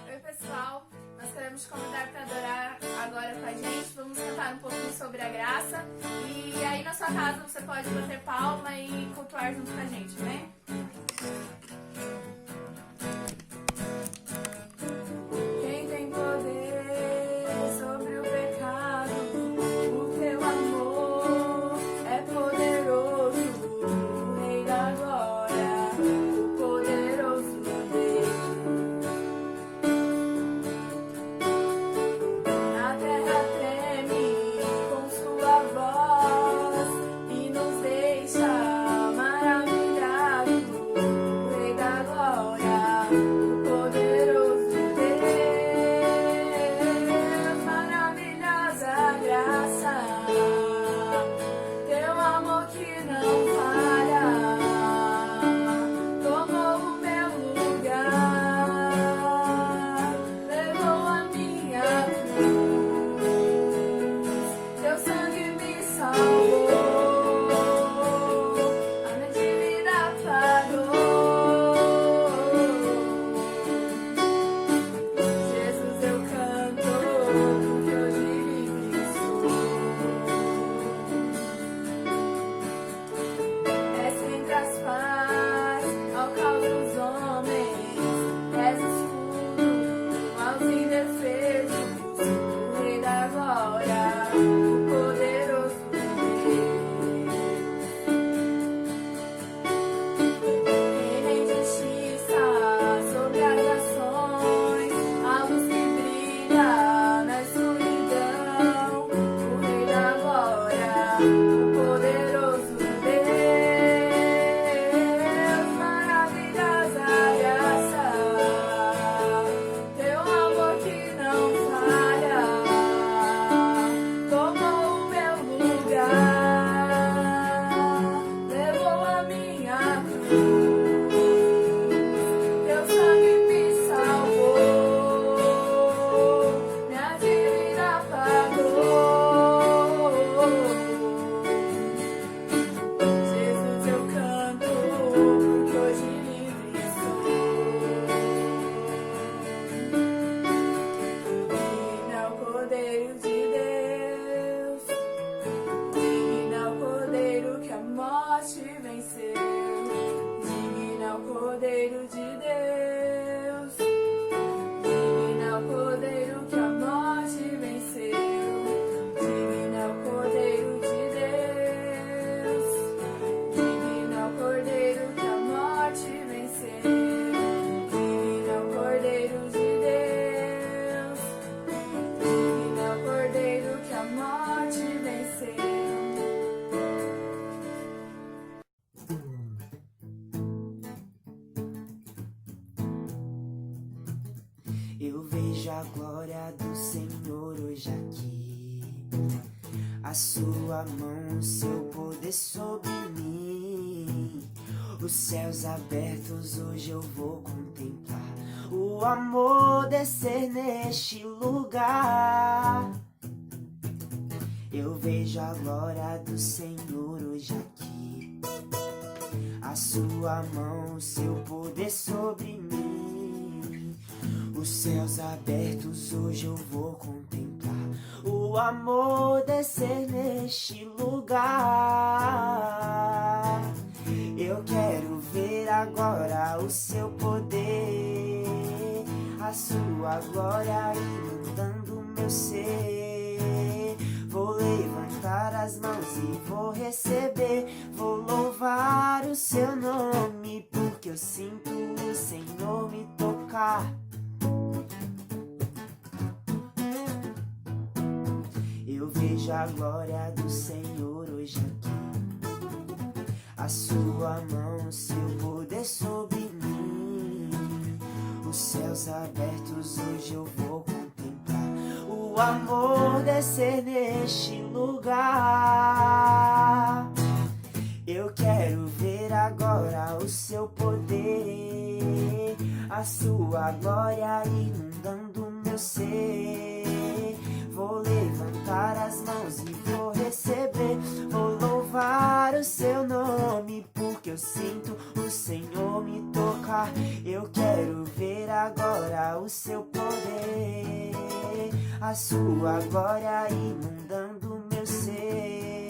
Oi pessoal, nós queremos te convidar para adorar agora com a gente. Vamos cantar um pouquinho sobre a graça. E aí na sua casa você pode bater palma e cultuar junto com a gente, né? Quem tem poder sobre o pecado, o teu amor é poderoso, o Rei da glória, o poderoso Deus. A terra treme com sua voz e nos deixa maravilhados, o Rei da glória, o poderoso Deus. Maravilhosa graça, teu amor que não falha, tomou o meu lugar, levou a minha cruz, teu sangue me salvou, a minha dívida pagou. Jesus, eu canto, porque hoje livre sou. És entre as paz, ao caos dos homens, és escudo aos indefesos, o Rei da glória, o poderoso Deus. Em justiça sobre as nações, a luz que brilha na escuridão, o Rei da glória, o poderoso Deus. Maravilhosa graça, teu amor que não falha, tomou o meu lugar, levou a minha cruz, teu sangue me salvou, minha dívida pagou. Jesus, eu canto, porque hoje livre sou. Digno é o Cordeiro de Deus, digno é o Cordeiro que a morte venceu, digno é o Cordeiro de Deus, digno é o Cordeiro que a morte venceu, digno é o Cordeiro de Deus, digno é o Cordeiro que a morte venceu, digno é o Cordeiro de Deus, digno é o Cordeiro que a morte venceu. Eu vejo a glória do Senhor hoje aqui, a sua mão, o seu poder sobre mim. Os céus abertos hoje eu vou contemplar, o amor descer neste lugar. Eu vejo a glória do Senhor hoje aqui, a sua mão, o seu poder sobre mim. Os céus abertos hoje eu vou contemplar o amor descer neste lugar. Eu quero ver agora o seu poder, a sua glória inundando meu ser. Vou levantar as mãos e vou receber, vou louvar o seu nome, porque eu sinto o Senhor me tocar. Eu vejo a glória do Senhor hoje aqui, a sua mão, o seu poder sobre mim. Os céus abertos hoje eu vou contemplar o amor descer neste lugar. Eu quero ver agora o seu poder, a sua glória inundando meu ser. Vou levantar as mãos e vou receber, vou louvar o seu nome, porque eu sinto o Senhor me tocar. Eu quero ver agora o seu poder, a sua glória inundando meu ser.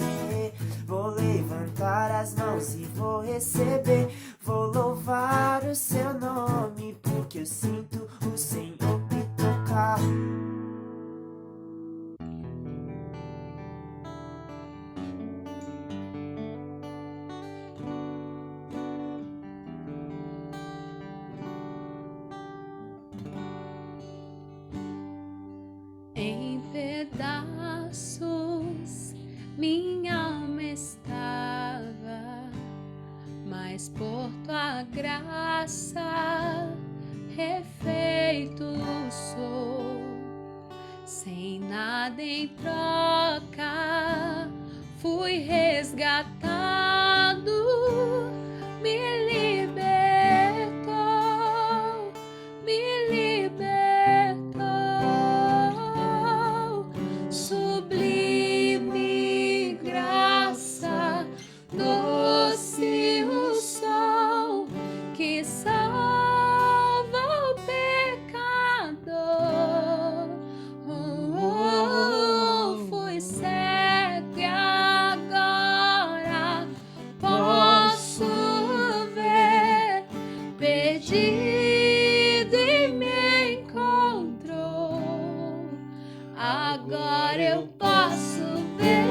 Vou levantar as mãos e vou receber, vou louvar o seu nome, porque eu sinto o Senhor me tocar. Em pedaços minha alma estava, mas por tua graça refeito sou. Sem nada em troca fui resgatado, me libertou, me libertou. Sublime graça, doce o sol que salva o pecador. Fui cego e agora posso ver, perdido e me encontrou. Agora eu posso ver,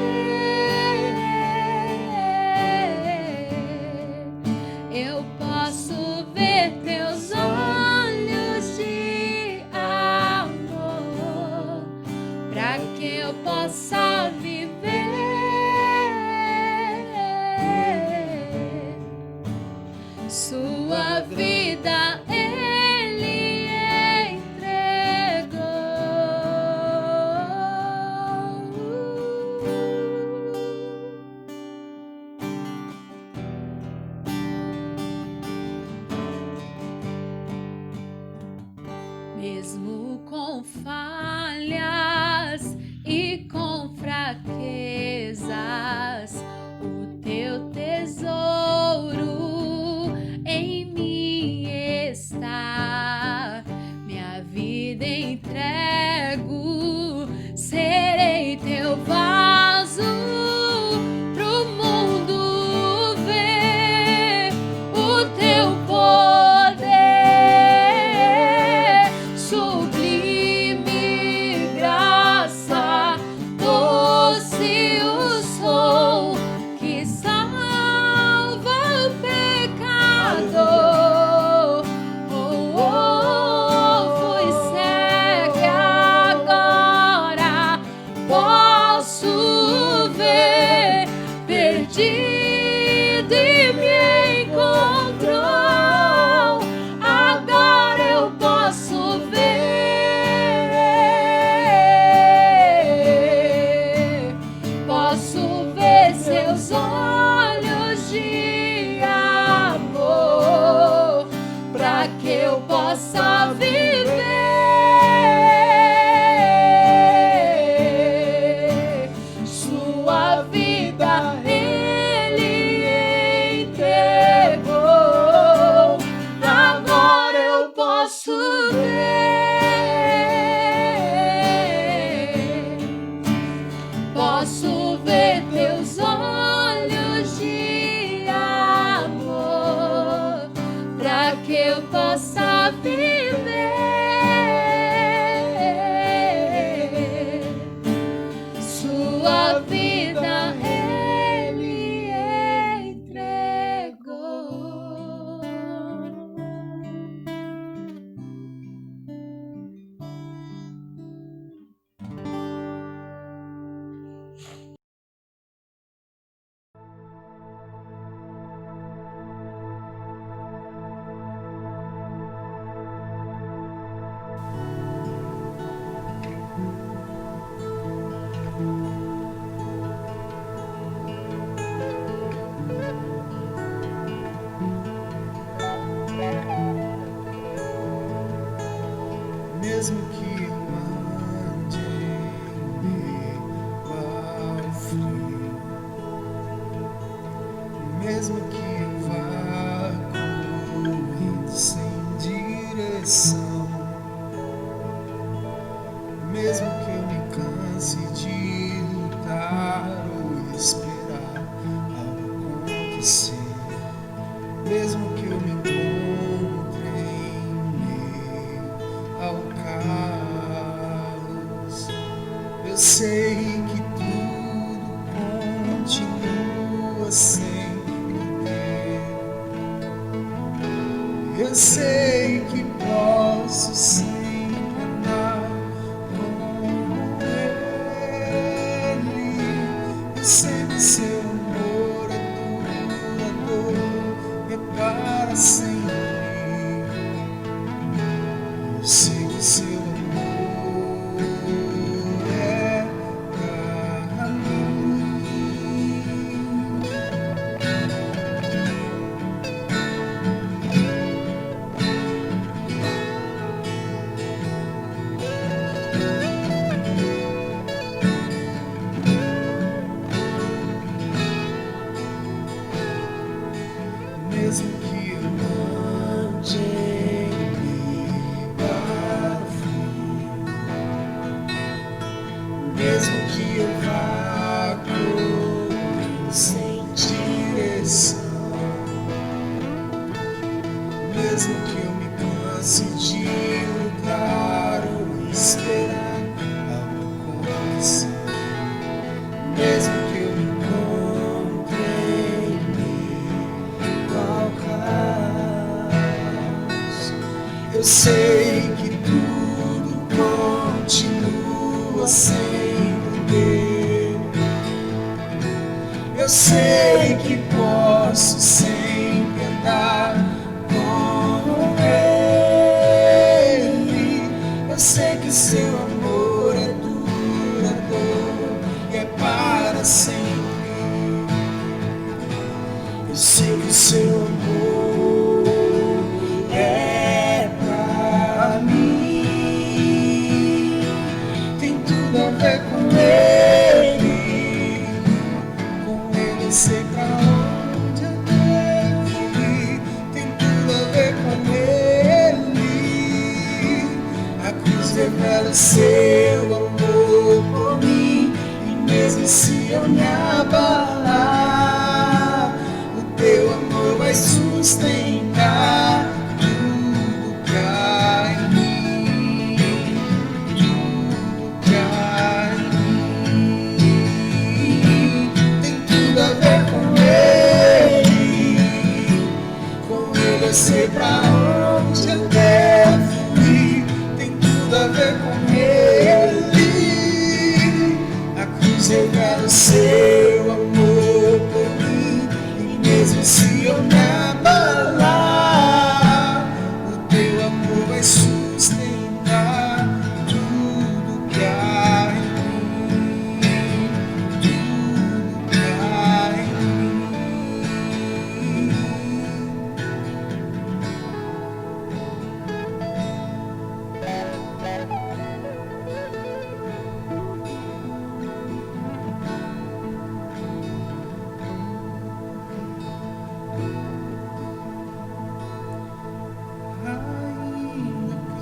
eu posso ver teus olhos de amor, pra que eu possa viver. Sua vida ele entregou. Mesmo com falhas e com fraquezas, o teu tesouro em mim está. Minha vida entrego, serei teu vaso pro mundo ver o teu poder. Sublime graça, doce o som que salva o pecador. Fui cego e agora posso ver, perdido e me encontrou. Agora eu posso ver, posso ver seus olhos de amor, pra que eu possa viver. Sua vida ele entregou. Agora eu posso ver, possa viver. Sua vida ele entregou. Mesmo que eu ande em meio ao frio, mesmo que eu vá correndo sem direção, mesmo que eu me canse de lutar ou esperar algo acontecer, mesmo que eu me encontre em meio ao caos, eu sei que tudo continua sempre bem. Eu sei que posso sempre andar com Ele. Eu sei que seu amor é duradouro, é para sempre. Eu sei que seu amor é para mim. Mesmo que eu ande em meio ao frio, mesmo que eu vá correndo sem direção, mesmo que eu me canse de lutar ou esperar algo acontecer, mesmo que eu me encontre em meio ao caos, eu sei que tudo continua sempre bem. Eu sei que posso sempre andar com Ele. Eu sei que seu amor é duradouro e é para sempre. Eu sei que seu amor é pra mim. Tem tudo a ver com Ele. Com Ele eu sei pra onde eu devo ir. Tem tudo a ver com Ele. A cruz revela seu amor por mim. E mesmo se eu me abalar, o teu amor vai sustentar tudo que há em mim. Tudo que há em mim. Tem tudo a ver com Ele. Com Ele eu sei pra onde eu devo ir. Tem tudo a ver com Ele. A cruz revela o seu amor por mim. E mesmo se eu me abalar, o teu amor vai sustentar tudo que há em mim. Tudo que há em mim. Ainda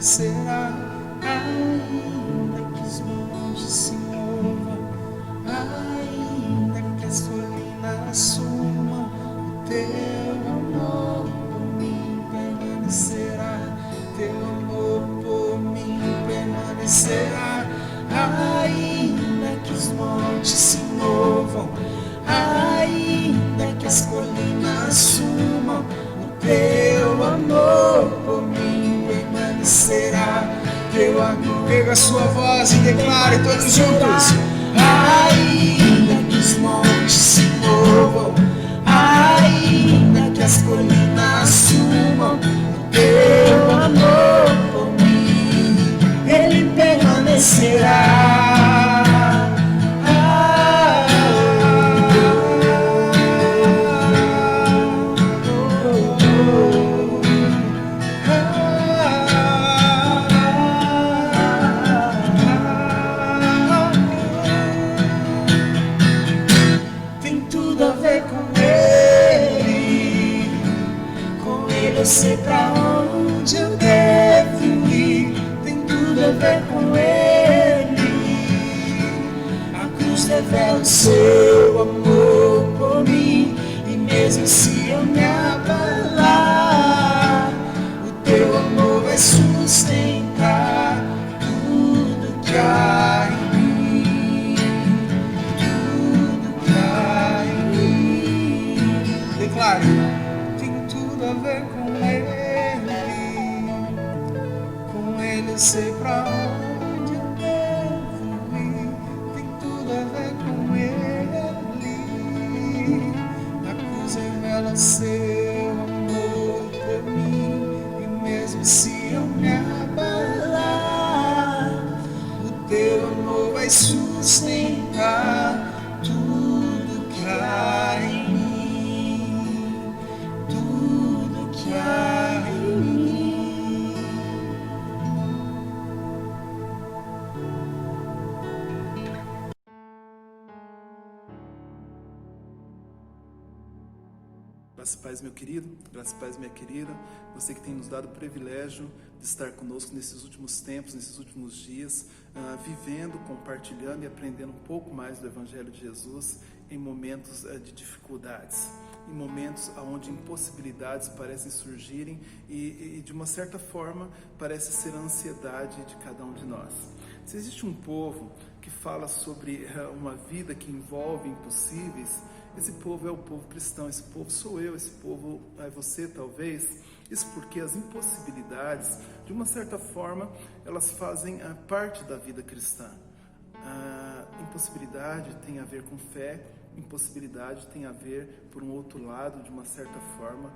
permanecerá, ainda que os montes se movam, ainda que as colinas sumam, o teu amor por mim permanecerá, teu amor por mim permanecerá, ainda que os montes se movam, ainda que as colinas sumam, o teu amor por mim permanecerá, teu amor. Pega a sua voz e declare todos juntos. Ainda que os montes se movam, ainda que as colinas sumam, o teu amor por mim, ele permanecerá. Eu sei pra onde eu devo ir, tem tudo a ver com Ele. A cruz revela o seu amor por mim, e mesmo se eu me abalar, o teu amor vai sustentar tudo que há em mim, tudo que há em mim. Declare. A ver com Ele eu sei pra onde eu devo ir, tem tudo a ver com Ele. A cruz revela seu amor por mim, e mesmo se eu me abalar, o teu amor vai sustentar tudo que há em mim. Graças e paz, meu querido, graças e paz, minha querida, você que tem nos dado o privilégio de estar conosco nesses últimos tempos, nesses últimos dias, vivendo, compartilhando e aprendendo um pouco mais do Evangelho de Jesus em momentos de dificuldades, em momentos onde impossibilidades parecem surgirem e de uma certa forma parece ser a ansiedade de cada um de nós. Se existe um povo que fala sobre uma vida que envolve impossíveis, esse povo é o povo cristão, esse povo sou eu, esse povo é você talvez. Isso porque as impossibilidades, de uma certa forma, elas fazem parte da vida cristã. Impossibilidade tem a ver com fé, impossibilidade tem a ver, por um outro lado, de uma certa forma,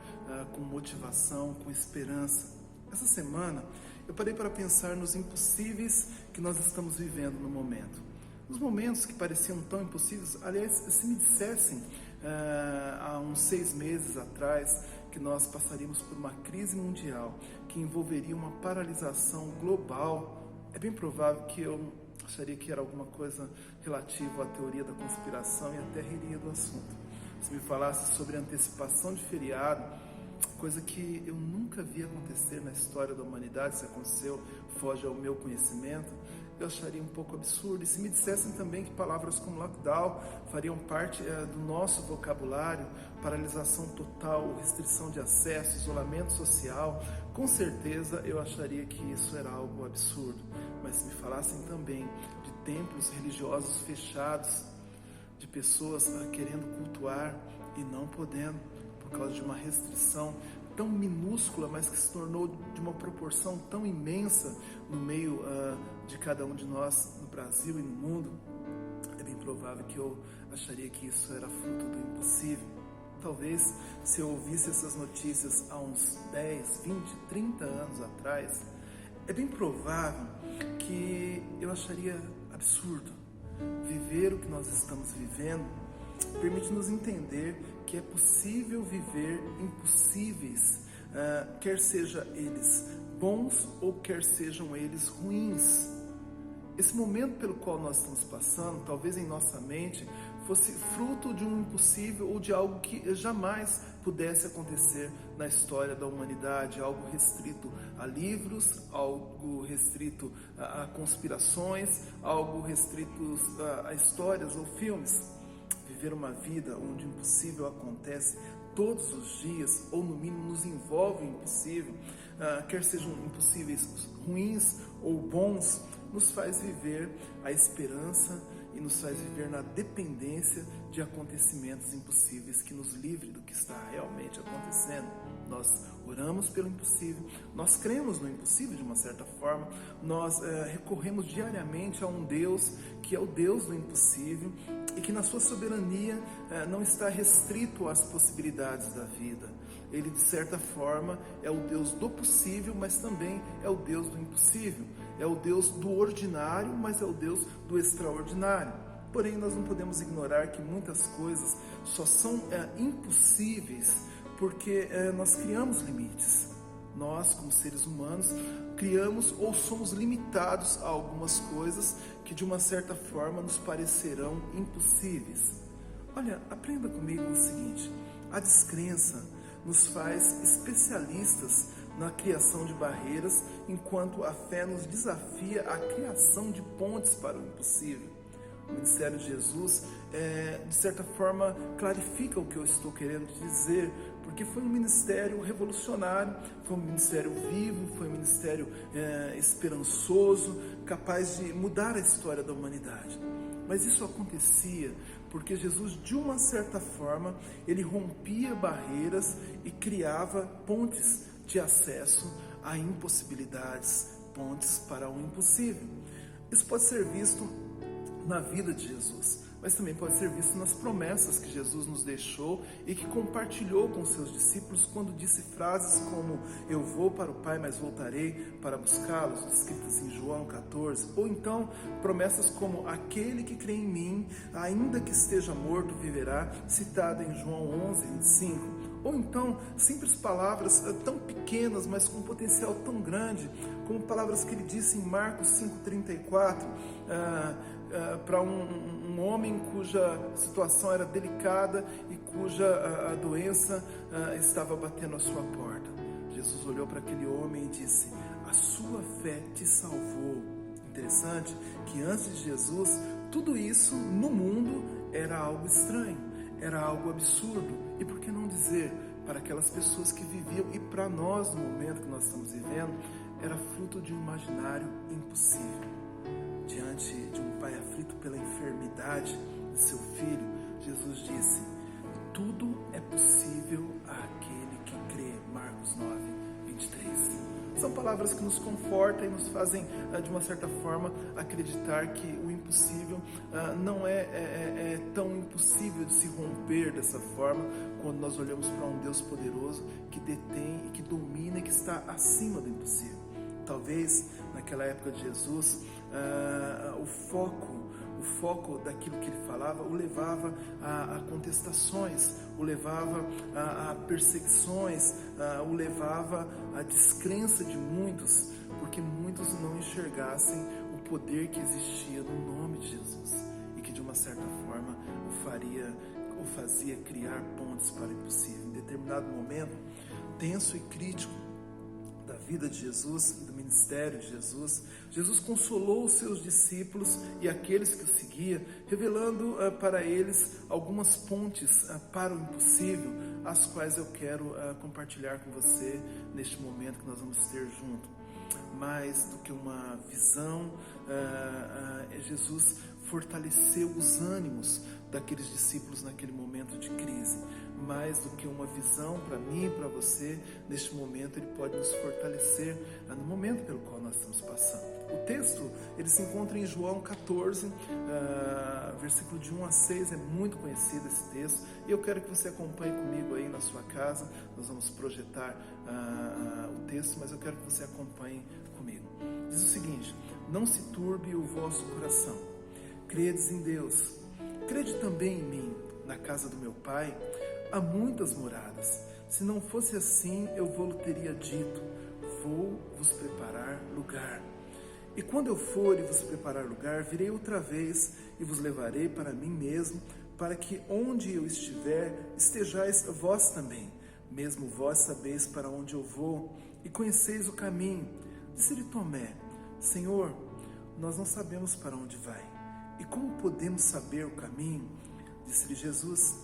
com motivação, com esperança. Essa semana eu parei para pensar nos impossíveis que nós estamos vivendo no momento. Os momentos que pareciam tão impossíveis, aliás, se me dissessem há uns 6 meses atrás que nós passaríamos por uma crise mundial que envolveria uma paralisação global, é bem provável que eu acharia que era alguma coisa relativa à teoria da conspiração e até riria do assunto. Se me falasse sobre antecipação de feriado, coisa que eu nunca vi acontecer na história da humanidade, se aconteceu, foge ao meu conhecimento, eu acharia um pouco absurdo. E se me dissessem também que palavras como lockdown fariam parte do nosso vocabulário, paralisação total, restrição de acesso, isolamento social, com certeza eu acharia que isso era algo absurdo. Mas se me falassem também de templos religiosos fechados, de pessoas querendo cultuar e não podendo, por causa de uma restrição tão minúscula, mas que se tornou de uma proporção tão imensa no meio de cada um de nós, no Brasil e no mundo, é bem provável que eu acharia que isso era fruto do impossível. Talvez, se eu ouvisse essas notícias há uns 10, 20, 30 anos atrás, é bem provável que eu acharia absurdo. Viver o que nós estamos vivendo permite nos entender que é possível viver impossíveis, quer sejam eles bons ou quer sejam eles ruins. Esse momento pelo qual nós estamos passando, talvez em nossa mente, fosse fruto de um impossível ou de algo que jamais pudesse acontecer na história da humanidade, algo restrito a livros, algo restrito a conspirações, algo restrito a histórias ou filmes. Viver uma vida onde o impossível acontece todos os dias, ou no mínimo nos envolve o impossível, quer sejam impossíveis ruins ou bons, nos faz viver a esperança e nos faz viver na dependência de acontecimentos impossíveis que nos livre do que está realmente acontecendo. Nós oramos pelo impossível, nós cremos no impossível de uma certa forma, nós recorremos diariamente a um Deus que é o Deus do impossível e que na sua soberania não está restrito às possibilidades da vida. Ele, de certa forma, é o Deus do possível, mas também é o Deus do impossível. É o Deus do ordinário, mas é o Deus do extraordinário. Porém, nós não podemos ignorar que muitas coisas só são impossíveis porque nós criamos limites. Nós, como seres humanos, criamos ou somos limitados a algumas coisas que, de uma certa forma, nos parecerão impossíveis. Olha, aprenda comigo o seguinte: a descrença nos faz especialistas na criação de barreiras, enquanto a fé nos desafia à criação de pontes para o impossível. O ministério de Jesus, de certa forma, clarifica o que eu estou querendo dizer, porque foi um ministério revolucionário, foi um ministério vivo, foi um ministério esperançoso, capaz de mudar a história da humanidade. Mas isso acontecia porque Jesus, de uma certa forma, ele rompia barreiras e criava pontes de acesso a impossibilidades, pontes para o impossível. Isso pode ser visto na vida de Jesus, mas também pode ser visto nas promessas que Jesus nos deixou e que compartilhou com seus discípulos quando disse frases como: eu vou para o Pai, mas voltarei para buscá-los, escritas em João 14, ou então promessas como: aquele que crê em mim, ainda que esteja morto, viverá, citada em João 11, 25. Ou então, simples palavras tão pequenas, mas com um potencial tão grande, como palavras que ele disse em Marcos 5,34, para um homem cuja situação era delicada e cuja a doença estava batendo à sua porta. Jesus olhou para aquele homem e disse: a sua fé te salvou. Interessante que antes de Jesus, tudo isso no mundo era algo estranho, era algo absurdo. E por que não dizer, para aquelas pessoas que viviam, e para nós no momento que nós estamos vivendo, era fruto de um imaginário impossível. Diante de um pai aflito pela enfermidade de seu filho, Jesus disse: tudo é possível àquele que crê. Marcos 9, 23. São palavras que nos confortam e nos fazem, de uma certa forma, acreditar que o impossível não é tão impossível de se romper dessa forma, quando nós olhamos para um Deus poderoso que detém e que domina e que está acima do impossível. Talvez, naquela época de Jesus, o foco daquilo que ele falava o levava a contestações, o levava a perseguições, o levava à descrença de muitos, porque muitos não enxergassem o poder que existia no nome de Jesus e que, de uma certa forma, o fazia criar pontes para o impossível. Em determinado momento tenso e crítico da vida de Jesus e do ministério de Jesus, Jesus consolou os seus discípulos e aqueles que o seguiam, revelando para eles algumas pontes para o impossível, as quais eu quero compartilhar com você neste momento que nós vamos ter junto. Mais do que uma visão, Jesus fortaleceu os ânimos daqueles discípulos naquele momento de crise. Mais do que uma visão para mim e para você, neste momento ele pode nos fortalecer no momento pelo qual nós estamos passando. O texto, ele se encontra em João 14, versículo de 1 a 6, é muito conhecido esse texto, e eu quero que você acompanhe comigo aí na sua casa. Nós vamos projetar o texto, mas eu quero que você acompanhe comigo. Diz o seguinte: não se turbe o vosso coração, credes em Deus, crede também em mim. Na casa do meu Pai há muitas moradas. Se não fosse assim, eu vou teria dito: vou vos preparar lugar. E quando eu for e vos preparar lugar, virei outra vez e vos levarei para mim mesmo, para que onde eu estiver, estejais vós também. Mesmo vós sabeis para onde eu vou e conheceis o caminho. Disse-lhe Tomé: Senhor, nós não sabemos para onde vai. E como podemos saber o caminho? Disse-lhe Jesus: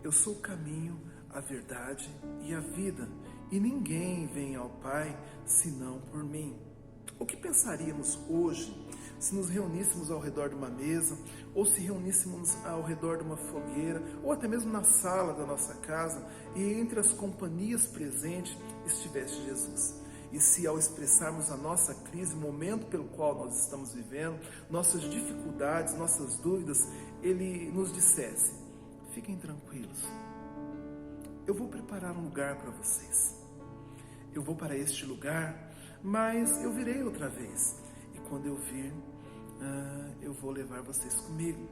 Eu sou o caminho, a verdade e a vida, e ninguém vem ao Pai senão por mim. O que pensaríamos hoje se nos reuníssemos ao redor de uma mesa, ou se reuníssemos ao redor de uma fogueira, ou até mesmo na sala da nossa casa, e entre as companhias presentes estivesse Jesus? E se ao expressarmos a nossa crise, o momento pelo qual nós estamos vivendo, nossas dificuldades, nossas dúvidas, Ele nos dissesse: fiquem tranquilos, eu vou preparar um lugar para vocês. Eu vou para este lugar, mas eu virei outra vez. E quando eu vir, eu vou levar vocês comigo.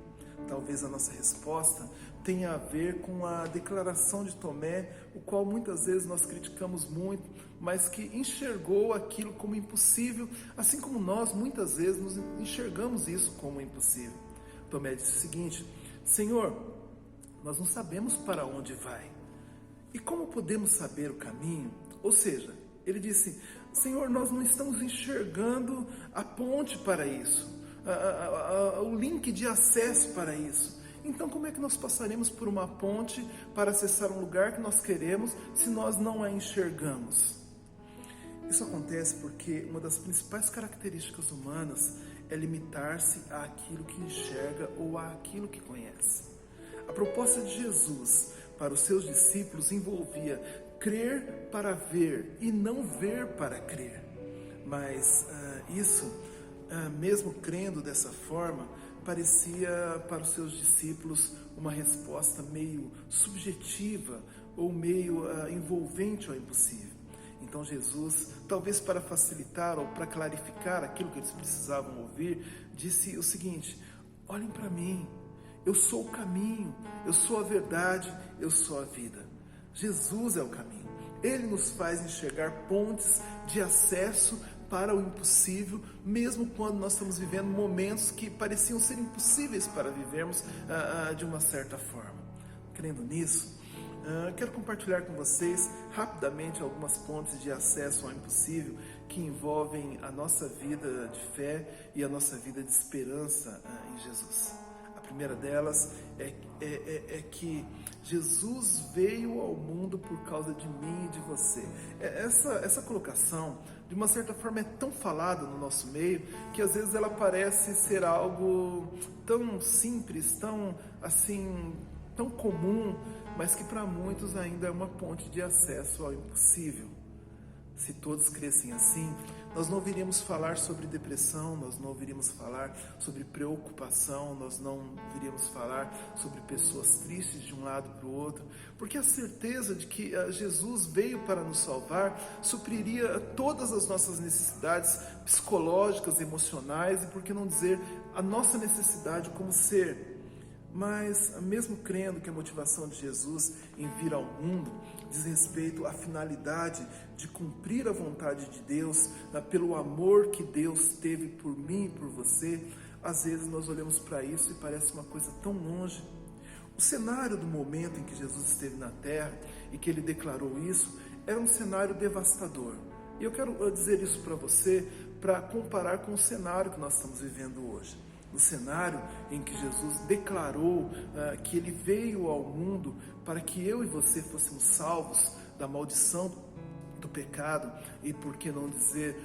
Talvez a nossa resposta tenha a ver com a declaração de Tomé, o qual muitas vezes nós criticamos muito, mas que enxergou aquilo como impossível, assim como nós muitas vezes nos enxergamos isso como impossível. Tomé disse o seguinte: Senhor, nós não sabemos para onde vai. E como podemos saber o caminho? Ou seja, ele disse: Senhor, nós não estamos enxergando a ponte para isso, o link de acesso para isso. Então como é que nós passaremos por uma ponte para acessar um lugar que nós queremos se nós não a enxergamos? Isso acontece porque uma das principais características humanas é limitar-se àquilo que enxerga ou àquilo que conhece. A proposta de Jesus para os seus discípulos envolvia crer para ver e não ver para crer. Mas mesmo crendo dessa forma, parecia para os seus discípulos uma resposta meio subjetiva ou meio envolvente ao impossível. Então Jesus, talvez para facilitar ou para clarificar aquilo que eles precisavam ouvir, disse o seguinte: olhem para mim, eu sou o caminho, eu sou a verdade, eu sou a vida. Jesus é o caminho. Ele nos faz enxergar pontes de acesso para o impossível, mesmo quando nós estamos vivendo momentos que pareciam ser impossíveis para vivermos de uma certa forma. Crendo nisso, quero compartilhar com vocês rapidamente algumas pontes de acesso ao impossível que envolvem a nossa vida de fé e a nossa vida de esperança em Jesus. A primeira delas é que Jesus veio ao mundo por causa de mim e de você. Essa colocação, de uma certa forma, é tão falada no nosso meio que às vezes ela parece ser algo tão simples, tão comum, mas que para muitos ainda é uma ponte de acesso ao impossível. Se todos crescem assim, nós não ouviríamos falar sobre depressão, nós não ouviríamos falar sobre preocupação, nós não ouviríamos falar sobre pessoas tristes de um lado para o outro, porque a certeza de que Jesus veio para nos salvar supriria todas as nossas necessidades psicológicas, emocionais e, por que não dizer, a nossa necessidade como ser. Mas, mesmo crendo que a motivação de Jesus em vir ao mundo diz respeito à finalidade de cumprir a vontade de Deus, pelo amor que Deus teve por mim e por você, às vezes nós olhamos para isso e parece uma coisa tão longe. O cenário do momento em que Jesus esteve na terra e que ele declarou isso era um cenário devastador. E eu quero dizer isso para você para comparar com o cenário que nós estamos vivendo hoje. No cenário em que Jesus declarou que Ele veio ao mundo para que eu e você fôssemos salvos da maldição do pecado e, por que não dizer,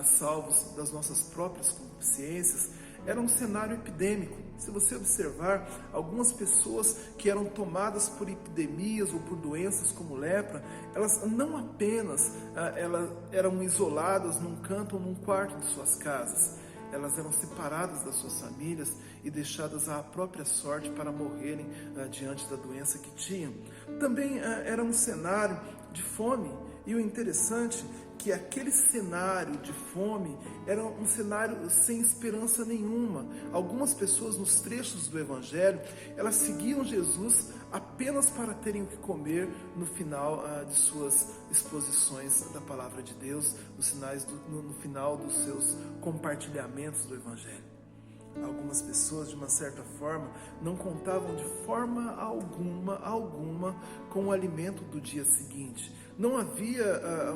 salvos das nossas próprias consciências, era um cenário epidêmico. Se você observar, algumas pessoas que eram tomadas por epidemias ou por doenças como lepra, elas não apenas elas eram isoladas num canto ou num quarto de suas casas, elas eram separadas das suas famílias e deixadas à própria sorte para morrerem diante da doença que tinham. Também era um cenário de fome, e o interessante é que aquele cenário de fome era um cenário sem esperança nenhuma. Algumas pessoas nos trechos do Evangelho, elas seguiam Jesus apenas para terem o que comer no final de suas exposições da Palavra de Deus, no final dos seus compartilhamentos do Evangelho. Algumas pessoas, de uma certa forma, não contavam de forma alguma com o alimento do dia seguinte. Não havia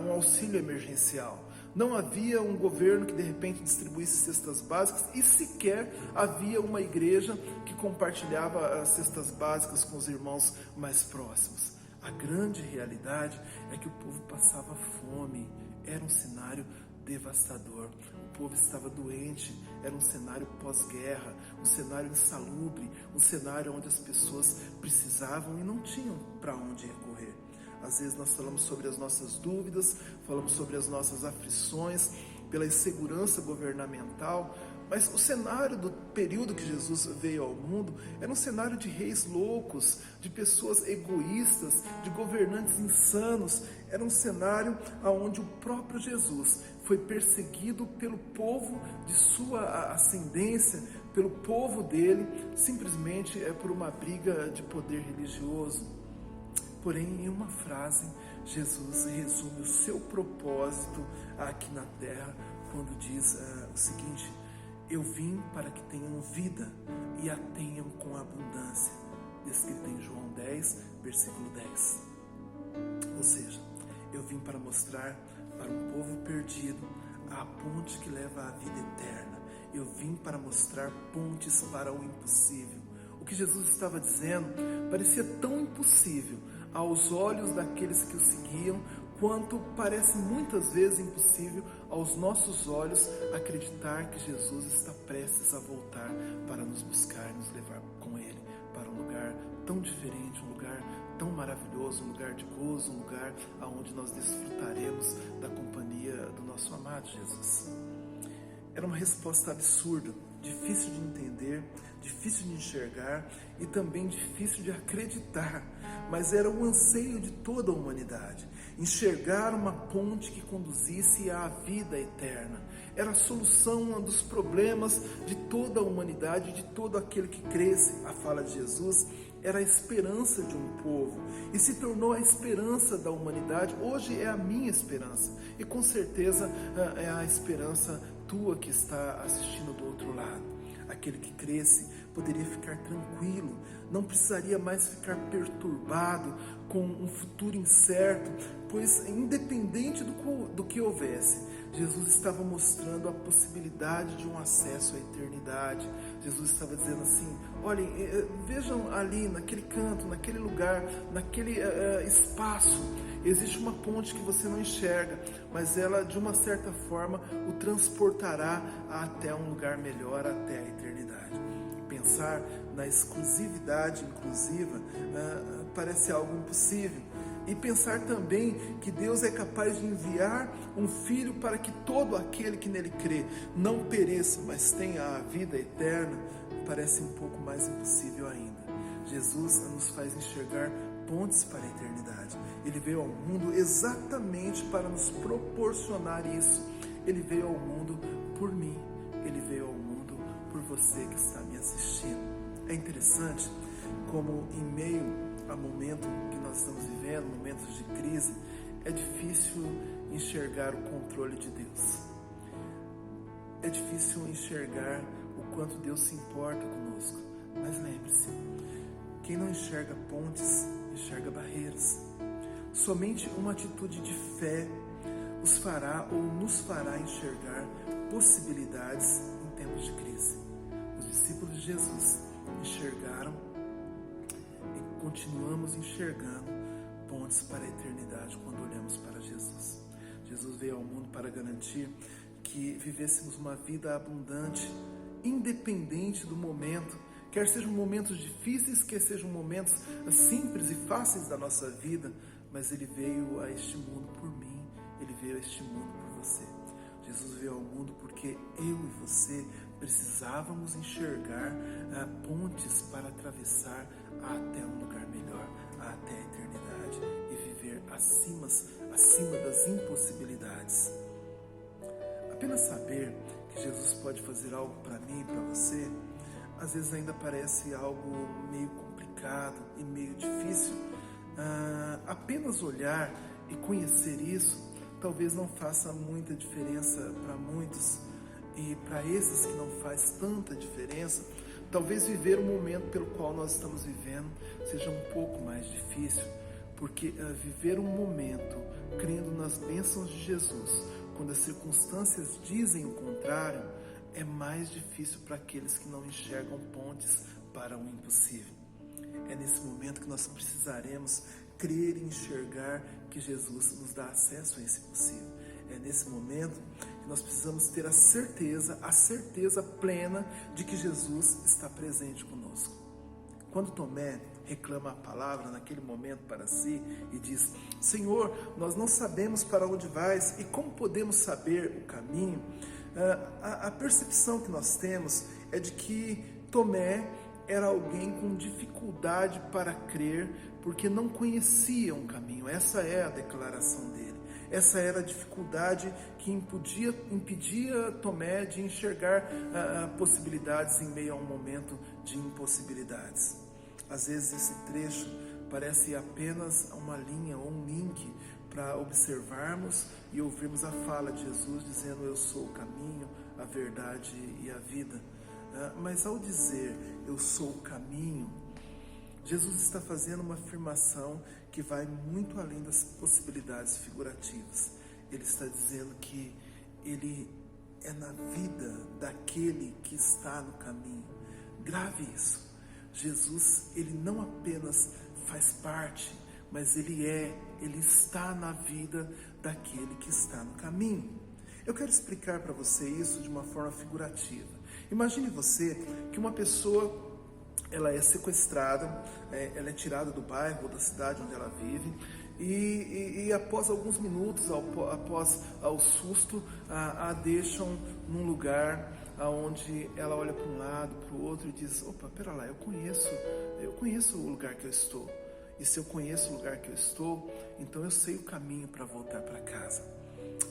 um auxílio emergencial. Não havia um governo que de repente distribuísse cestas básicas e sequer havia uma igreja que compartilhava as cestas básicas com os irmãos mais próximos. A grande realidade é que o povo passava fome, era um cenário devastador. O povo estava doente, era um cenário pós-guerra, um cenário insalubre, um cenário onde as pessoas precisavam e não tinham para onde recorrer. Às vezes nós falamos sobre as nossas dúvidas, falamos sobre as nossas aflições, pela insegurança governamental, mas o cenário do período que Jesus veio ao mundo era um cenário de reis loucos, de pessoas egoístas, de governantes insanos. Era um cenário onde o próprio Jesus foi perseguido pelo povo de sua ascendência, pelo povo dele, simplesmente por uma briga de poder religioso. Porém, em uma frase, Jesus resume o seu propósito aqui na terra, quando diz o seguinte: eu vim para que tenham vida e a tenham com abundância, descrito em João 10, versículo 10. Ou seja, eu vim para mostrar para um povo perdido a ponte que leva à vida eterna. Eu vim para mostrar pontes para o impossível. O que Jesus estava dizendo parecia tão impossível aos olhos daqueles que o seguiam, quanto parece muitas vezes impossível aos nossos olhos acreditar que Jesus está prestes a voltar para nos buscar e nos levar com Ele para um lugar tão diferente, um lugar tão maravilhoso, um lugar de gozo, um lugar onde nós desfrutaremos da companhia do nosso amado Jesus. Era uma resposta absurda, difícil de entender, difícil de enxergar e também difícil de acreditar, mas era o anseio de toda a humanidade, enxergar uma ponte que conduzisse à vida eterna. Era a solução dos problemas de toda a humanidade, de todo aquele que cresce. A fala de Jesus era a esperança de um povo e se tornou a esperança da humanidade. Hoje é a minha esperança e com certeza é a esperança tua que está assistindo do outro lado. Aquele que cresce poderia ficar tranquilo, não precisaria mais ficar perturbado com um futuro incerto, pois independente do que houvesse, Jesus estava mostrando a possibilidade de um acesso à eternidade. Jesus estava dizendo assim: olhem, vejam ali, naquele canto, naquele lugar, naquele espaço, existe uma ponte que você não enxerga, mas ela, de uma certa forma, o transportará até um lugar melhor, até a eternidade. Pensar na exclusividade inclusiva parece algo impossível. E pensar também que Deus é capaz de enviar um Filho para que todo aquele que nele crê não pereça, mas tenha a vida eterna, parece um pouco mais impossível ainda. Jesus nos faz enxergar pontes para a eternidade. Ele veio ao mundo exatamente para nos proporcionar isso. Ele veio ao mundo por mim. Ele veio ao mundo por você que está me assistindo. É interessante como em meio a momento que nós estamos vivendo, momentos de crise, é difícil enxergar o controle de Deus. É difícil enxergar o quanto Deus se importa conosco. Mas lembre-se, quem não enxerga pontes, enxerga barreiras. Somente uma atitude de fé os fará ou nos fará enxergar possibilidades em tempos de crise. Os discípulos de Jesus enxergaram e continuamos enxergando pontes para a eternidade quando olhamos para Jesus. Jesus veio ao mundo para garantir que vivêssemos uma vida abundante, independente do momento, quer sejam momentos difíceis, quer sejam momentos simples e fáceis da nossa vida, mas Ele veio a este mundo por mim, Ele veio a este mundo por você. Jesus veio ao mundo porque eu e você precisávamos enxergar pontes para atravessar até um lugar melhor, até a eternidade e viver acima das impossibilidades. Apenas saber que Jesus pode fazer algo para mim e para você, às vezes ainda parece algo meio complicado e meio difícil. Apenas olhar e conhecer isso talvez não faça muita diferença para muitos. E para esses que não faz tanta diferença, talvez viver o momento pelo qual nós estamos vivendo seja um pouco mais difícil, porque viver um momento crendo nas bênçãos de Jesus, quando as circunstâncias dizem o contrário, é mais difícil para aqueles que não enxergam pontes para o impossível. É nesse momento que nós precisaremos crer e enxergar que Jesus nos dá acesso a esse possível. É nesse momento que nós precisamos ter a certeza plena de que Jesus está presente conosco. Quando Tomé reclama a palavra naquele momento para si e diz: Senhor, nós não sabemos para onde vais e como podemos saber o caminho, a percepção que nós temos é de que Tomé era alguém com dificuldade para crer porque não conhecia um caminho. Essa é a declaração dele. Essa era a dificuldade que impedia Tomé de enxergar possibilidades em meio a um momento de impossibilidades. Às vezes esse trecho parece apenas uma linha ou um link para observarmos e ouvirmos a fala de Jesus dizendo: eu sou o caminho, a verdade e a vida. Mas ao dizer eu sou o caminho, Jesus está fazendo uma afirmação que vai muito além das possibilidades figurativas. Ele está dizendo que Ele é na vida daquele que está no caminho. Grave isso. Jesus, Ele não apenas faz parte, mas Ele está na vida daquele que está no caminho. Eu quero explicar para você isso de uma forma figurativa. Imagine você que uma pessoa, ela é sequestrada, ela é tirada do bairro ou da cidade onde ela vive e após alguns minutos, após o susto, a deixam num lugar onde ela olha para um lado, para o outro e diz: opa, pera lá, eu conheço o lugar que eu estou. E se eu conheço o lugar que eu estou, então eu sei o caminho para voltar para casa.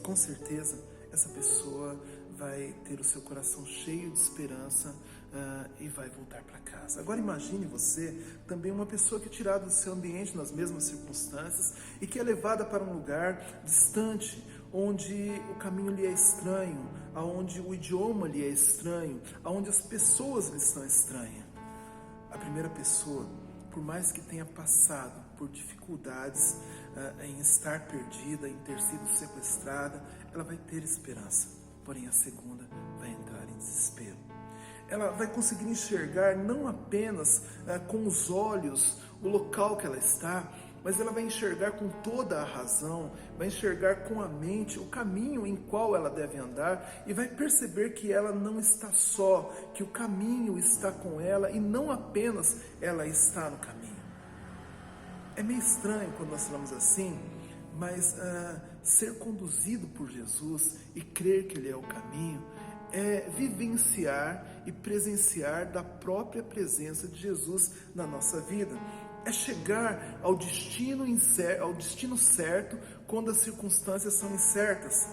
Com certeza, essa pessoa vai ter o seu coração cheio de esperança e vai voltar para casa. Agora imagine você também uma pessoa que é tirada do seu ambiente nas mesmas circunstâncias e que é levada para um lugar distante, onde o caminho lhe é estranho, onde o idioma lhe é estranho, onde as pessoas lhe são estranhas. A primeira pessoa, por mais que tenha passado por dificuldades em estar perdida, em ter sido sequestrada, ela vai ter esperança. Porém, a segunda vai entrar em desespero. Ela vai conseguir enxergar não apenas com os olhos o local que ela está, mas ela vai enxergar com toda a razão, vai enxergar com a mente o caminho em qual ela deve andar e vai perceber que ela não está só, que o caminho está com ela e não apenas ela está no caminho. É meio estranho quando nós falamos assim, mas ser conduzido por Jesus e crer que Ele é o caminho é vivenciar e presenciar da própria presença de Jesus na nossa vida. É chegar ao destino certo quando as circunstâncias são incertas.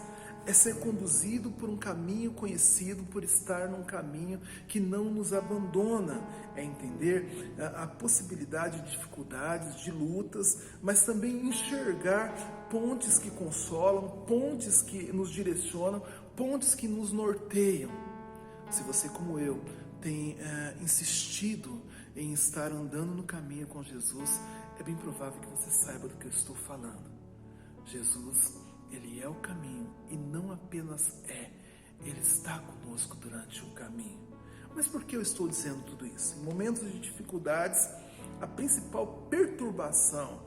É ser conduzido por um caminho conhecido, por estar num caminho que não nos abandona. É entender a possibilidade de dificuldades, de lutas, mas também enxergar pontes que consolam, pontes que nos direcionam, pontes que nos norteiam. Se você, como eu, tem insistido em estar andando no caminho com Jesus, é bem provável que você saiba do que eu estou falando. Jesus, Ele é o caminho e não apenas Ele está conosco durante o caminho. Mas por que eu estou dizendo tudo isso? Em momentos de dificuldades, a principal perturbação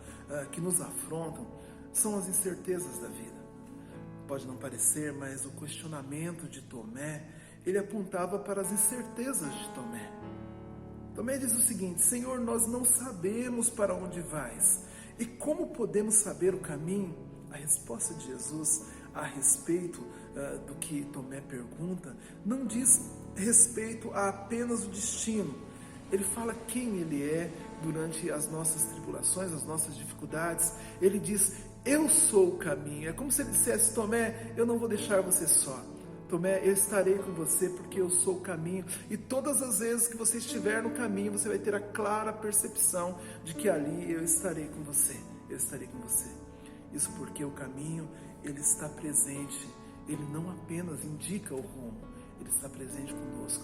que nos afrontam são as incertezas da vida. Pode não parecer, mas o questionamento de Tomé, ele apontava para as incertezas de Tomé. Tomé diz o seguinte: Senhor, nós não sabemos para onde vais. E como podemos saber o caminho? A resposta de Jesus a respeito do que Tomé pergunta não diz respeito a apenas o destino. Ele fala quem Ele é durante as nossas tribulações, as nossas dificuldades. Ele diz: eu sou o caminho. É como se Ele dissesse: Tomé, eu não vou deixar você só. Tomé, eu estarei com você porque eu sou o caminho. E todas as vezes que você estiver no caminho, você vai ter a clara percepção de que ali eu estarei com você. Eu estarei com você. Isso porque o caminho, ele está presente. Ele não apenas indica o rumo, Ele está presente conosco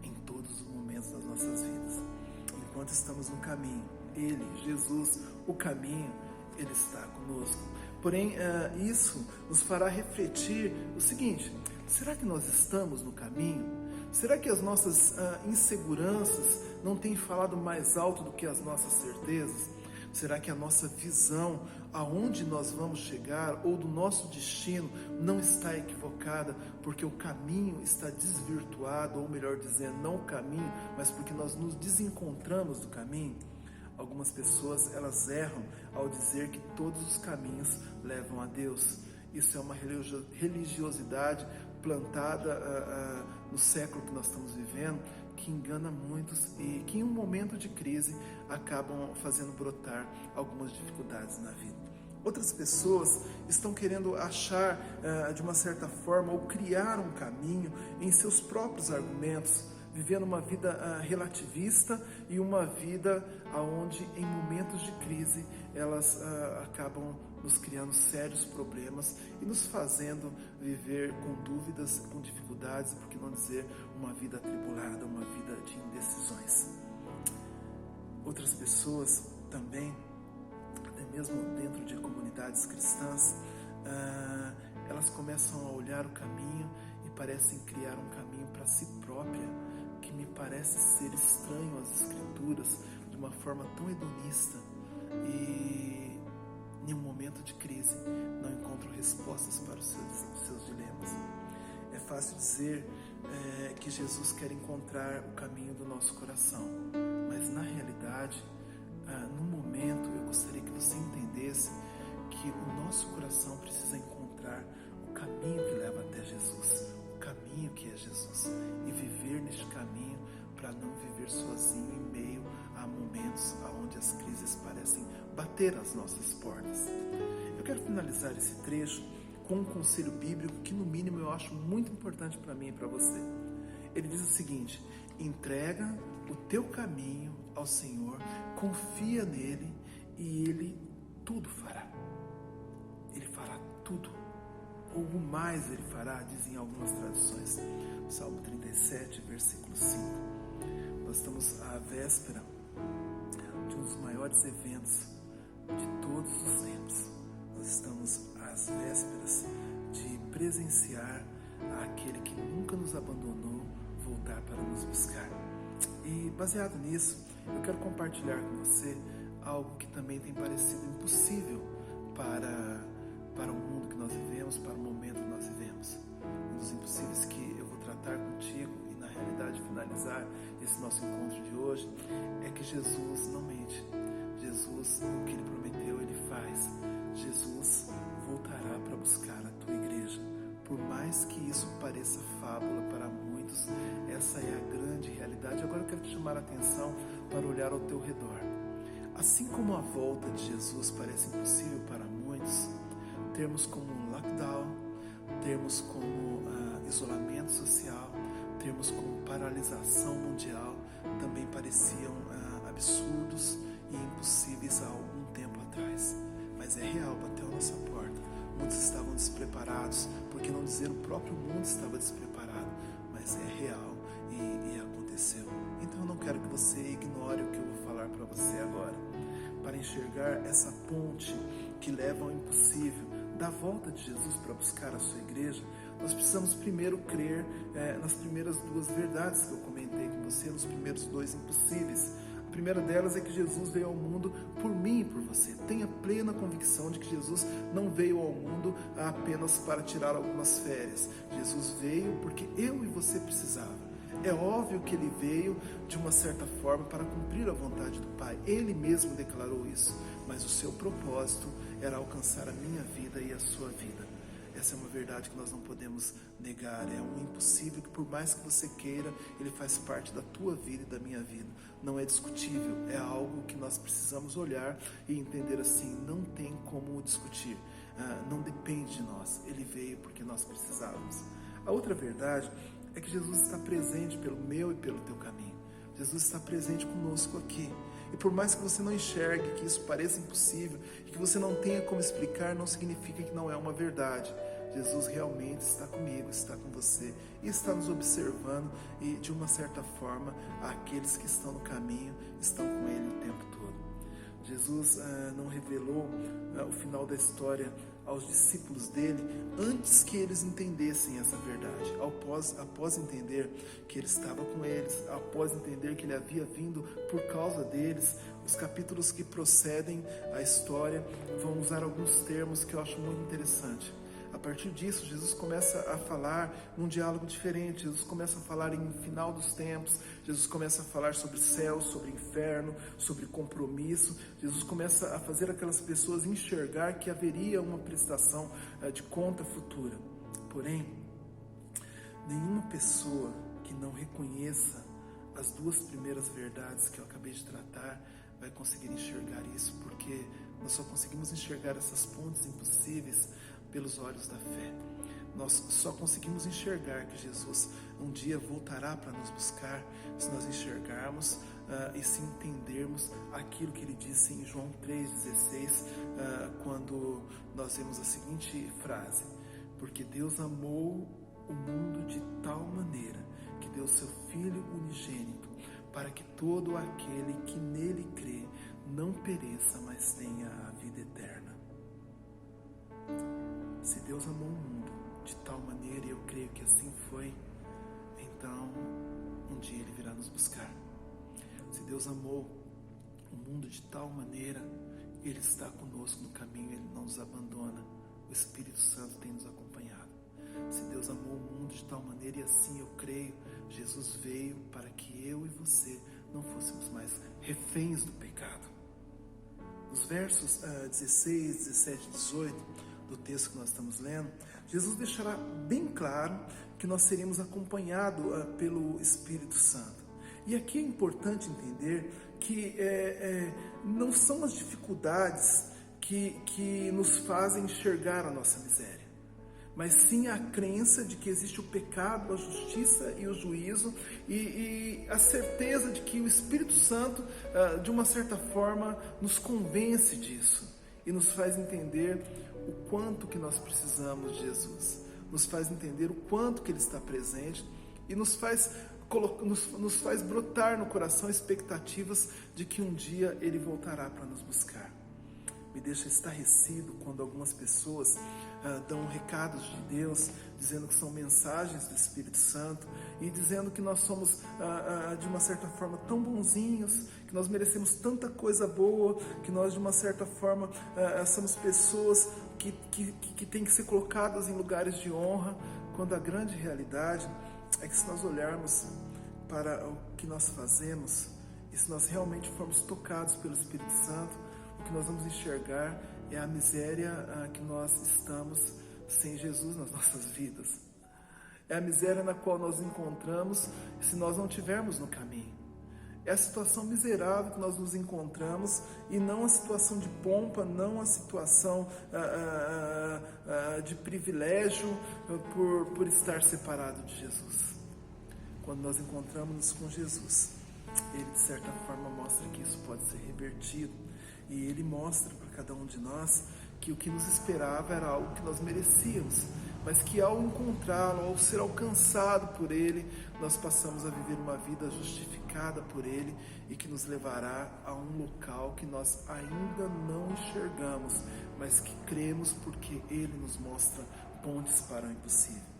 em todos os momentos das nossas vidas. Enquanto estamos no caminho, Ele, Jesus, o caminho, Ele está conosco. Porém, isso nos fará refletir o seguinte: será que nós estamos no caminho? Será que as nossas inseguranças não têm falado mais alto do que as nossas certezas? Será que a nossa visão, aonde nós vamos chegar, ou do nosso destino, não está equivocada, porque o caminho está desvirtuado, ou melhor dizendo, não o caminho, mas porque nós nos desencontramos do caminho? Algumas pessoas, elas erram ao dizer que todos os caminhos levam a Deus. Isso é uma religiosidade plantada no século que nós estamos vivendo, que engana muitos e que em um momento de crise acabam fazendo brotar algumas dificuldades na vida. Outras pessoas estão querendo achar de uma certa forma ou criar um caminho em seus próprios argumentos, vivendo uma vida relativista e uma vida onde em momentos de crise elas acabam nos criando sérios problemas e nos fazendo viver com dúvidas, com dificuldades, por que não dizer uma vida atribulada, uma vida de indecisões. Outras pessoas também, até mesmo dentro de comunidades cristãs, elas começam a olhar o caminho e parecem criar um caminho para si própria, que me parece ser estranho às Escrituras, de uma forma tão hedonista, e em um momento de crise não encontram respostas para os seus dilemas. É fácil dizer que Jesus quer encontrar o caminho do nosso coração, mas na realidade, no momento, eu gostaria que você entendesse que o nosso coração precisa encontrar o caminho que leva até Jesus, o caminho que é Jesus, e viver neste caminho para não viver sozinho em meio a momentos onde as crises parecem bater às nossas portas. Eu quero finalizar esse trecho com um conselho bíblico que, no mínimo, eu acho muito importante para mim e para você. Ele diz o seguinte: entrega o teu caminho ao Senhor, confia nele e Ele tudo fará. Ele fará tudo, ou o mais Ele fará, dizem algumas traduções. Salmo 37, versículo 5. Nós estamos à véspera de um dos maiores eventos de todos os tempos. Nós estamos às vésperas de presenciar aquele que nunca nos abandonou voltar para nos buscar. E baseado nisso, eu quero compartilhar com você algo que também tem parecido impossível para o mundo que nós vivemos, para o momento que nós vivemos. Um dos impossíveis que eu vou tratar contigo e, na realidade, finalizar esse nosso encontro de hoje é que Jesus não mente. Jesus, o que Ele prometeu, Ele faz. Jesus voltará para buscar a tua igreja. Por mais que isso pareça fábula para muitos, essa é a grande realidade. Agora eu quero te chamar a atenção para olhar ao teu redor. Assim como a volta de Jesus parece impossível para muitos, termos como lockdown, termos como isolamento social, termos como paralisação mundial, também pareciam absurdos e impossíveis há algum tempo atrás. Mas é real, bateu a nossa porta. Muitos estavam despreparados, por que não dizer o próprio mundo estava despreparado, mas é real e aconteceu. Então eu não quero que você ignore o que eu vou falar para você agora. Para enxergar essa ponte que leva ao impossível da volta de Jesus para buscar a sua igreja, nós precisamos primeiro crer nas primeiras duas verdades que eu comentei com você, nos primeiros dois impossíveis. A primeira delas é que Jesus veio ao mundo por mim e por você. Tenha plena convicção de que Jesus não veio ao mundo apenas para tirar algumas férias. Jesus veio porque eu e você precisava. É óbvio que Ele veio de uma certa forma para cumprir a vontade do Pai. Ele mesmo declarou isso, mas o seu propósito era alcançar a minha vida e a sua vida. Essa é uma verdade que nós não podemos negar, é um impossível que, por mais que você queira, ele faz parte da tua vida e da minha vida. Não é discutível, é algo que nós precisamos olhar e entender assim, não tem como discutir, não depende de nós, ele veio porque nós precisávamos. A outra verdade é que Jesus está presente pelo meu e pelo teu caminho. Jesus está presente conosco aqui. E por mais que você não enxergue, que isso pareça impossível, e que você não tenha como explicar, não significa que não é uma verdade. Jesus realmente está comigo, está com você e está nos observando, e de uma certa forma aqueles que estão no caminho estão com Ele o tempo todo. Jesus não revelou o final da história aos discípulos dele antes que eles entendessem essa verdade. Após entender que ele estava com eles, após entender que ele havia vindo por causa deles, os capítulos que procedem a história vão usar alguns termos que eu acho muito interessante. A partir disso, Jesus começa a falar num diálogo diferente. Jesus começa a falar em final dos tempos. Jesus começa a falar sobre céu, sobre inferno, sobre compromisso. Jesus começa a fazer aquelas pessoas enxergar que haveria uma prestação de conta futura. Porém, nenhuma pessoa que não reconheça as duas primeiras verdades que eu acabei de tratar vai conseguir enxergar isso, porque nós só conseguimos enxergar essas pontes impossíveis pelos olhos da fé. Nós só conseguimos enxergar que Jesus um dia voltará para nos buscar se nós enxergarmos e se entendermos aquilo que ele disse em João 3,16, quando nós vemos a seguinte frase: porque Deus amou o mundo de tal maneira que deu seu Filho unigênito, para que todo aquele que nele crê não pereça, mas tenha a vida eterna. Se Deus amou o mundo de tal maneira, e eu creio que assim foi, então um dia Ele virá nos buscar. Se Deus amou o mundo de tal maneira, Ele está conosco no caminho, Ele não nos abandona. O Espírito Santo tem nos acompanhado. Se Deus amou o mundo de tal maneira, e assim eu creio, Jesus veio para que eu e você não fôssemos mais reféns do pecado. Nos versos 16, 17 e 18 do texto que nós estamos lendo, Jesus deixará bem claro que nós seremos acompanhados pelo Espírito Santo. E aqui é importante entender que não são as dificuldades que nos fazem enxergar a nossa miséria, mas sim a crença de que existe o pecado, a justiça e o juízo, e a certeza de que o Espírito Santo, de uma certa forma, nos convence disso e nos faz entender o quanto que nós precisamos de Jesus, nos faz entender o quanto que Ele está presente e nos faz brotar no coração expectativas de que um dia Ele voltará para nos buscar. Me deixa estarrecido quando algumas pessoas dão recados de Deus, dizendo que são mensagens do Espírito Santo e dizendo que nós somos, de uma certa forma, tão bonzinhos, que nós merecemos tanta coisa boa, que nós, de uma certa forma, somos pessoas que têm que ser colocadas em lugares de honra, quando a grande realidade é que, se nós olharmos para o que nós fazemos e se nós realmente formos tocados pelo Espírito Santo, o que nós vamos enxergar é a miséria que nós estamos sem Jesus nas nossas vidas. É a miséria na qual nós encontramos se nós não estivermos no caminho. É a situação miserável que nós nos encontramos e não a situação de pompa, não a situação de privilégio por estar separado de Jesus. Quando nós encontramos-nos com Jesus, Ele, de certa forma, mostra que isso pode ser revertido. E Ele mostra para cada um de nós que o que nos esperava era algo que nós merecíamos, mas que ao encontrá-lo, ao ser alcançado por Ele, nós passamos a viver uma vida justificada por Ele e que nos levará a um local que nós ainda não enxergamos, mas que cremos porque Ele nos mostra pontes para o impossível.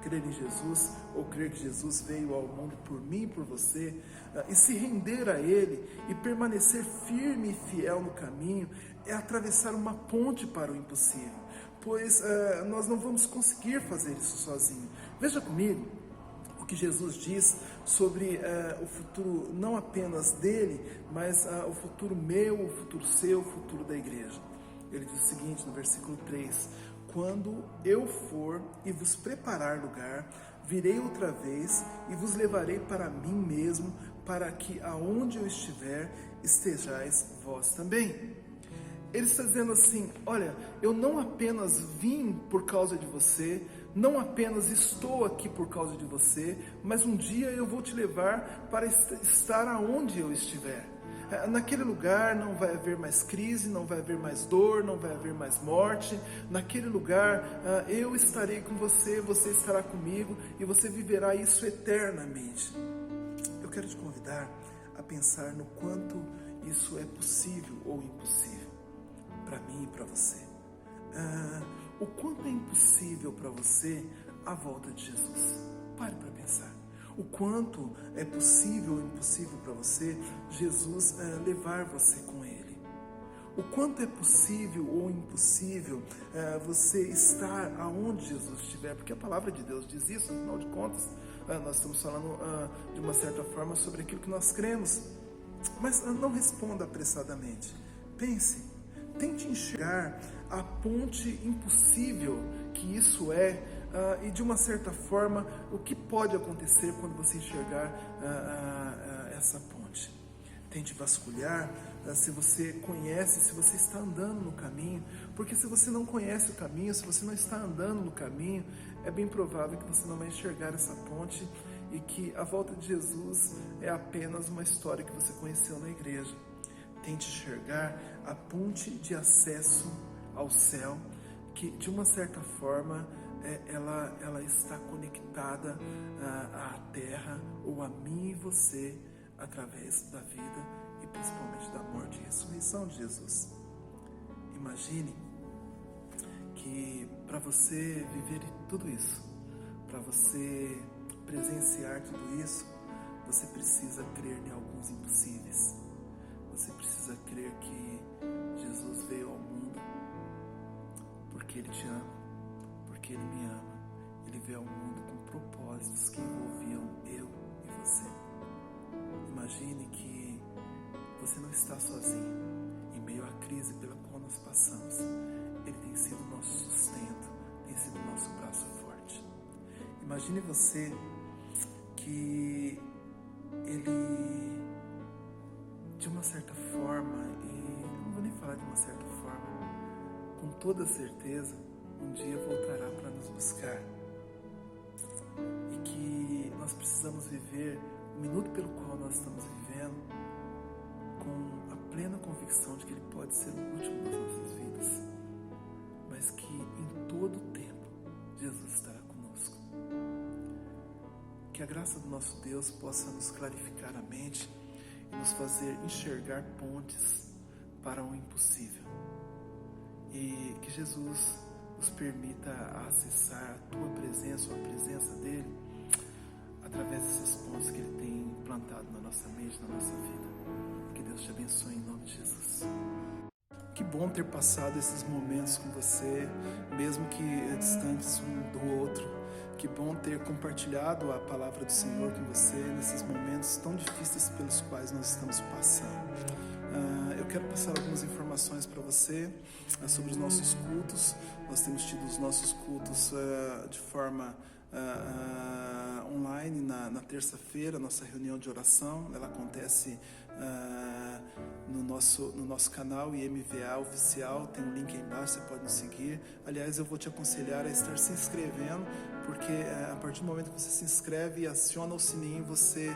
Crer em Jesus, ou crer que Jesus veio ao mundo por mim e por você, e se render a Ele e permanecer firme e fiel no caminho, é atravessar uma ponte para o impossível, pois nós não vamos conseguir fazer isso sozinho. Veja comigo o que Jesus diz sobre o futuro não apenas dele, mas o futuro meu, o futuro seu, o futuro da igreja. Ele diz o seguinte no versículo 3: quando eu for e vos preparar lugar, virei outra vez e vos levarei para mim mesmo, para que aonde eu estiver, estejais vós também. Ele está dizendo assim: olha, eu não apenas vim por causa de você, não apenas estou aqui por causa de você, mas um dia eu vou te levar para estar aonde eu estiver. Naquele lugar não vai haver mais crise, não vai haver mais dor, não vai haver mais morte. Naquele lugar eu estarei com você, você estará comigo e você viverá isso eternamente. Eu quero te convidar a pensar no quanto isso é possível ou impossível para mim e para você. O quanto é impossível para você a volta de Jesus. Pare para pensar. O quanto é possível ou impossível para você Jesus levar você com Ele. O quanto é possível ou impossível você estar aonde Jesus estiver. Porque a palavra de Deus diz isso, afinal de contas. Nós estamos falando de uma certa forma sobre aquilo que nós cremos. Mas não responda apressadamente. Pense, tente enxergar a ponte impossível que isso é. E de uma certa forma, o que pode acontecer quando você enxergar essa ponte? Tente vasculhar se você conhece, se você está andando no caminho, porque se você não conhece o caminho, se você não está andando no caminho, é bem provável que você não vai enxergar essa ponte e que a volta de Jesus é apenas uma história que você conheceu na igreja. Tente enxergar a ponte de acesso ao céu, que de uma certa forma ela está conectada à terra ou a mim e você através da vida e principalmente da morte e ressurreição de Jesus. Imagine que para você viver tudo isso, para você presenciar tudo isso, você precisa crer em alguns impossíveis. Você precisa crer que Jesus veio ao mundo porque Ele te ama, porque Ele me ama. Ele veio ao mundo com propósitos que envolviam eu e você. Imagine que você não está sozinho em meio à crise pela qual nós passamos. Ele tem sido o nosso sustento, tem sido o nosso braço forte. Imagine você que Ele, de uma certa forma, e não vou nem falar de uma certa forma, com toda certeza, um dia voltará para nos buscar. E que nós precisamos viver o minuto pelo qual nós estamos vivendo com a plena convicção de que Ele pode ser o último das nossas vidas, mas que em todo o tempo Jesus estará conosco. Que a graça do nosso Deus possa nos clarificar a mente e nos fazer enxergar pontes para o impossível. E que Jesus nos permita acessar a Tua presença ou a presença dEle através dessas pontes que Ele tem plantado na nossa mente, na nossa vida. Que Deus te abençoe em nome de Jesus. Que bom ter passado esses momentos com você, mesmo que distantes um do outro. Que bom ter compartilhado a palavra do Senhor com você nesses momentos tão difíceis pelos quais nós estamos passando. Eu quero passar algumas informações para você sobre os nossos cultos. Nós temos tido os nossos cultos de forma online na terça-feira. Nossa reunião de oração, ela acontece no nosso canal IMVA Oficial. Tem um link aí embaixo, você pode nos seguir. Aliás, eu vou te aconselhar a estar se inscrevendo, porque a partir do momento que você se inscreve e aciona o sininho, você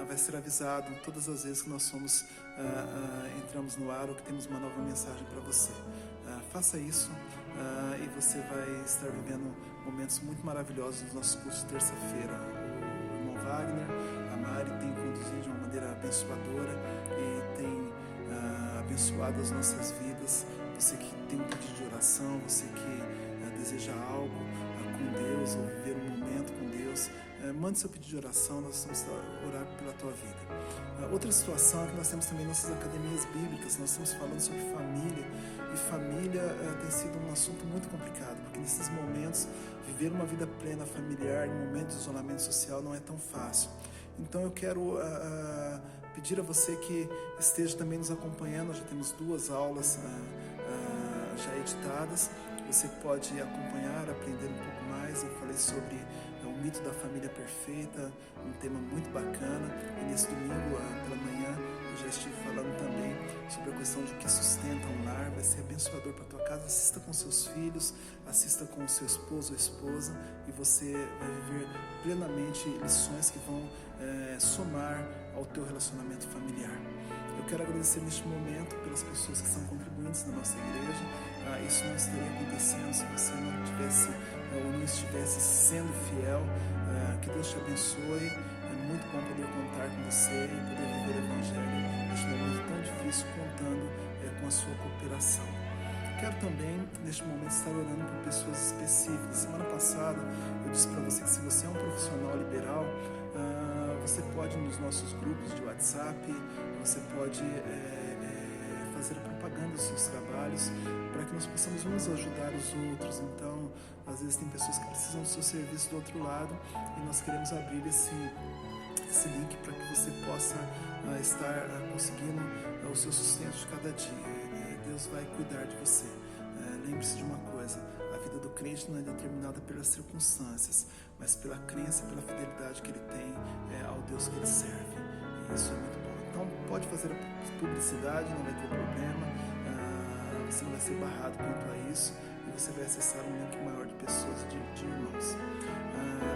vai ser avisado todas as vezes que nós entramos no ar ou que temos uma nova mensagem para você. Faça isso e você vai estar vivendo momentos muito maravilhosos nos nossos cursos de terça-feira. O irmão Wagner, a Mari tem conduzido de uma maneira abençoadora e tem abençoado as nossas vidas. Você que tem um pedido de oração, você que deseja algo com Deus ou viver um momento com Deus, mande seu pedido de oração, nós vamos orar pela tua vida. Outra situação é que nós temos também nossas academias bíblicas. Nós estamos falando sobre família, e família tem sido um assunto muito complicado, porque nesses momentos, viver uma vida plena familiar em um momento de isolamento social não é tão fácil. Então eu quero pedir a você que esteja também nos acompanhando. Nós já temos 2 aulas já editadas. Você pode acompanhar, aprender um pouco mais. Eu falei sobre o mito da família perfeita, um tema muito bacana. E nesse domingo pela manhã já estive falando também sobre a questão de que sustenta um lar, vai ser abençoador para a tua casa. Assista com seus filhos, assista com o seu esposo ou esposa, e você vai viver plenamente lições que vão somar ao teu relacionamento familiar. Eu quero agradecer neste momento pelas pessoas que são contribuintes na nossa igreja. Isso não estaria acontecendo se você não tivesse ou não estivesse sendo fiel. Que Deus te abençoe. É muito bom poder contar com você e poder viver o Evangelho neste momento tão difícil, contando com a sua cooperação. Quero também, neste momento, estar orando por pessoas específicas. Semana passada, eu disse para você que se você é um profissional liberal, você pode, nos nossos grupos de WhatsApp, você pode fazer a propaganda dos seus trabalhos, para que nós possamos uns ajudar os outros. Então, às vezes tem pessoas que precisam do seu serviço do outro lado, e nós queremos abrir esse link para que você possa estar conseguindo o seu sustento de cada dia. Deus vai cuidar de você. Lembre-se de uma coisa: a vida do crente não é determinada pelas circunstâncias, mas pela crença e pela fidelidade que ele tem ao Deus que ele serve. E isso é muito bom. Então pode fazer a publicidade, não vai ter problema, você não vai ser barrado quanto a isso, e você vai acessar um link maior de pessoas, de irmãos.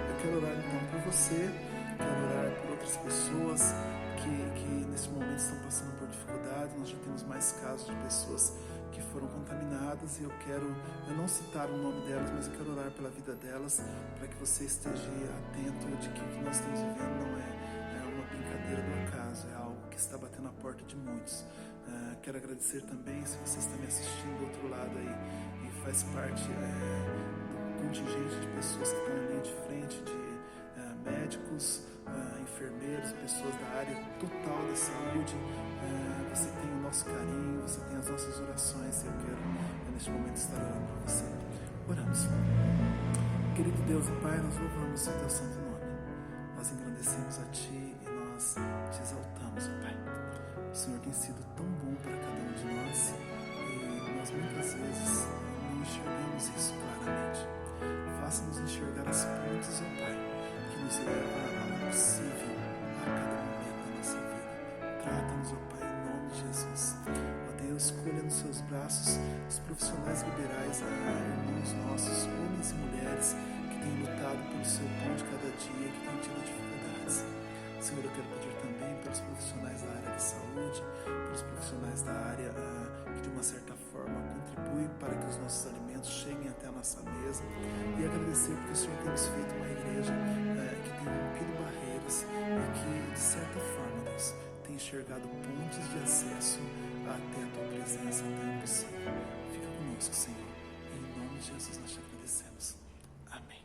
Eu quero orar então por você, quero orar por outras pessoas que nesse momento estão passando por dificuldade. Nós já temos mais casos de pessoas que foram contaminadas, e eu não citar o nome delas, mas eu quero orar pela vida delas, para que você esteja atento de que o que nós estamos vivendo não é uma brincadeira do acaso, é algo que está batendo a porta de muitos. Quero agradecer também, se você está me assistindo do outro lado aí e faz parte do contingente de pessoas que estão na linha de frente, de médicos, enfermeiros, pessoas da área total da saúde. Você tem o nosso carinho, você tem as nossas orações, e eu quero neste momento estar orando por você. Oramos. Querido Deus e Pai, nós louvamos o teu santo nome, nós engrandecemos a Ti e nós te exaltamos, ó Pai. O Senhor tem sido tão bom para cada um de nós, e nós muitas vezes não enxergamos isso claramente. Faça-nos enxergar as pontes, ó Pai, que nos leva ao possível a cada momento da nossa vida. Trata-nos, ó Pai, em nome de Jesus. Ó Deus, colha nos seus braços os profissionais liberais, irmãos nossos, homens e mulheres, que têm lutado pelo seu pão de cada dia, que têm tido dificuldades. Senhor, eu quero pedir também pelos profissionais da área de saúde, pelos profissionais da área que de uma certa forma contribuem para que os nossos alimentos cheguem até a nossa mesa, e agradecer porque o Senhor tem nos feito uma igreja que tem rompido barreiras e que, de certa forma, Deus, tem enxergado pontes de acesso até a Tua presença, até o possível. Fica conosco, Senhor. Em nome de Jesus nós te agradecemos. Amém.